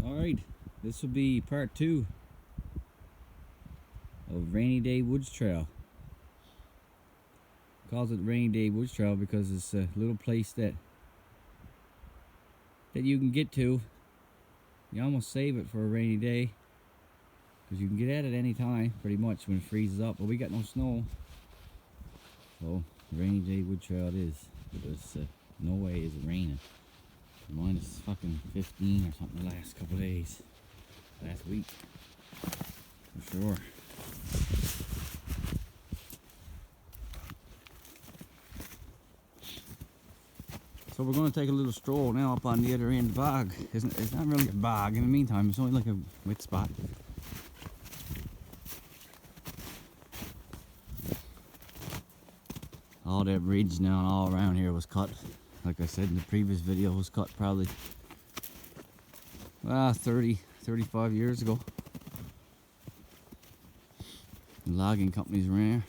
Alright, this will be part 2 of Rainy Day Woods Trail. Calls it Rainy Day Woods Trail because it's a little place that you can get to. You almost save it for a rainy day because you can get at it any time pretty much when it freezes up, but we got no snow, so Rainy Day Wood Trail it is, because no way is it raining. Minus fucking 15 or something the last couple of days, last week for sure. So we're going to take a little stroll now up on the other end of the bog. It's not really a bog in the meantime, it's only like a wet spot. All that ridge now and all around here was cut. Like I said in the previous video, was cut probably 30, 35 years ago. The logging companies were in here.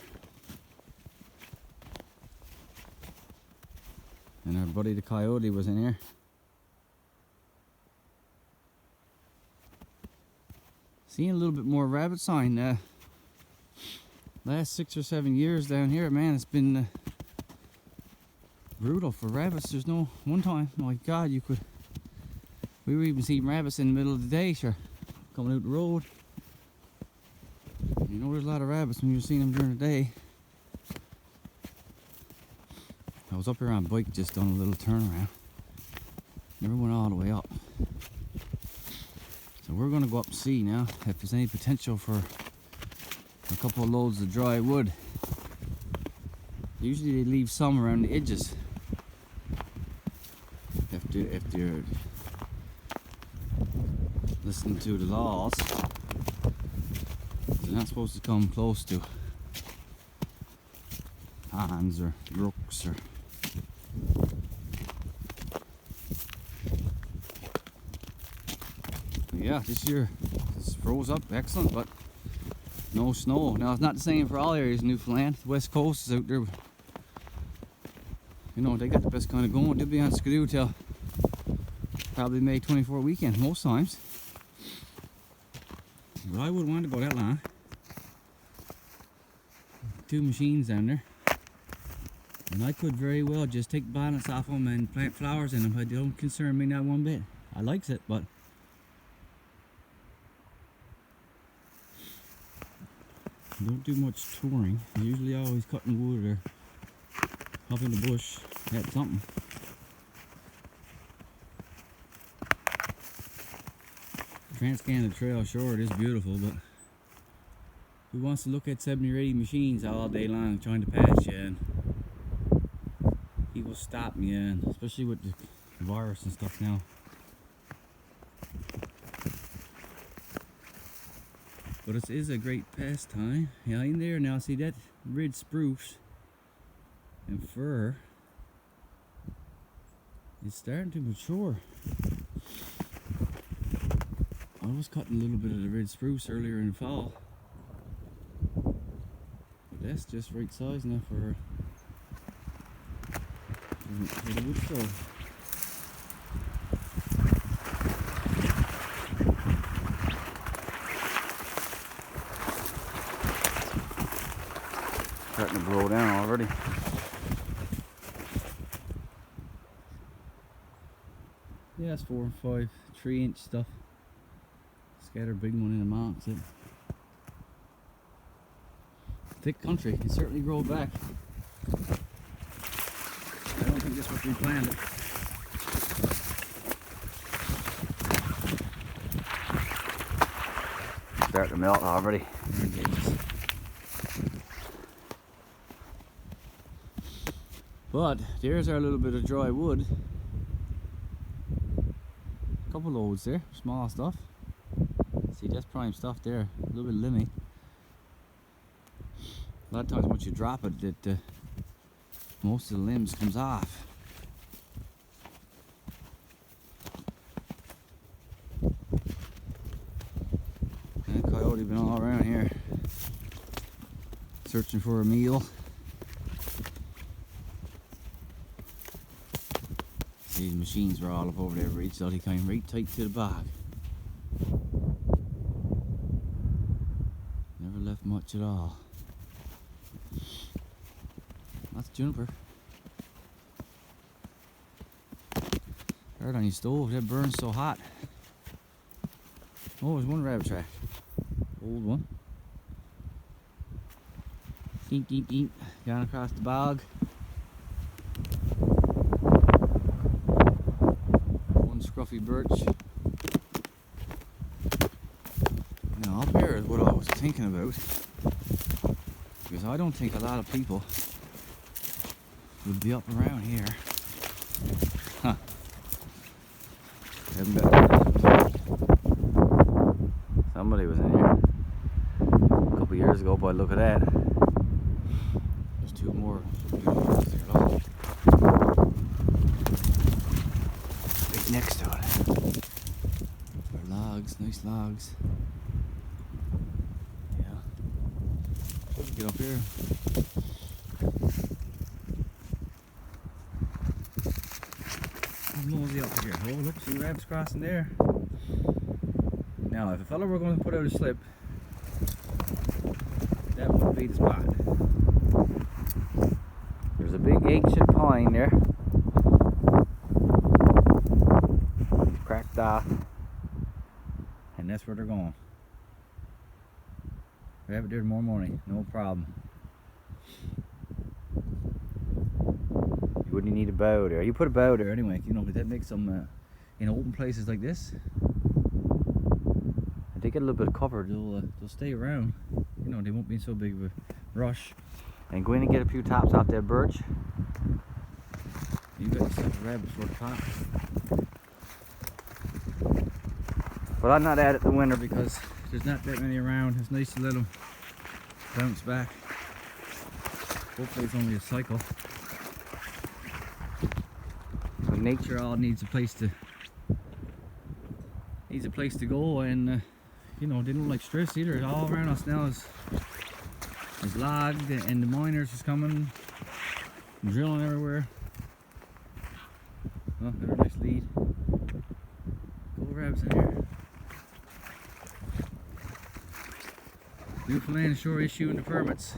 And our buddy the coyote was in here. Seeing a little bit more rabbit sign. Last 6 or 7 years down here, man, it's been brutal for rabbits. There's no one time, my God, we were even seeing rabbits in the middle of the day, sure, coming out the road. You know, there's a lot of rabbits when you're seeing them during the day. I was up here on a bike, just done a little turnaround. Never went all the way up. So we're gonna go up and see now if there's any potential for a couple of loads of dry wood. Usually they leave some around the edges. If they're listening to the laws, they're not supposed to come close to ponds or brooks or yeah, this year it's froze up excellent, but no snow. Now it's not the same for all areas of Newfoundland. The west coast is out there. You know, they got the best kind of going. They'll be on skidoo till probably May 24 weekend most times. But I wouldn't want to go that long. 2 machines down there. And I could very well just take bonnets off them and plant flowers in them. It don't concern me not one bit. I likes it, but don't do much touring. I'm usually always cutting wood or up in the bush at something. Trans-Canada Trail, sure, it is beautiful, but who wants to look at 70 or 80 machines all day long trying to pass you? And people stop me, and especially with the virus and stuff now. But it is a great pastime. Yeah, in there now, see that red spruce and fir is starting to mature. I was cutting a little bit of the red spruce earlier in the fall, but that's just right size now for the wood stove. Starting to blow down already. Yeah, it's 4 and 5 3-inch stuff. Scatter big one in a month. So thick country, it certainly grow back. I don't think this was replanted. Starting to melt already. But there's our little bit of dry wood. A couple loads there, small stuff. See, that's prime stuff there, a little bit limmy. A lot of times once you drop it, most of the limbs comes off. And coyote been all around here, searching for a meal. These machines were all up over there, so he came right tight to the bog. much at all. That's juniper. Right on your stove, that burns so hot. Oh, there's one rabbit track. Old one. Dink, dink, dink. Down across the bog. One scruffy birch. Now up here is what I was thinking about. Because I don't think a lot of people would be up around here. Huh. Somebody was in here a couple years ago, but look at that. There's two more. Right next to it. They're logs, nice logs. Yeah. Get up here. Mosey up here. Oh, look, see rabbits crossing there. Now, if a fella were going to put out a slip, that would be the spot. There's a big ancient pine there. It's cracked off, and that's where they're going. Rabbit there tomorrow morning, no problem. You wouldn't need a bow there. You put a bow there anyway, you know, but that makes them in open places like this. If they get a little bit of cover, they'll stay around. You know, they won't be in so big of a rush. And go in and get a few tops off that birch. You got yourself a rabbit for a top. But I'm not at it the winter because there's not that many around. It's nice to let them bounce back. Hopefully it's only a cycle. So nature all needs a place to go, and you know, they don't like stress either. All around us now is logged, and the miners is coming, drilling everywhere. Oh, there's a nice lead. Couple rabbits in here. Newfoundland sure issuing the permits.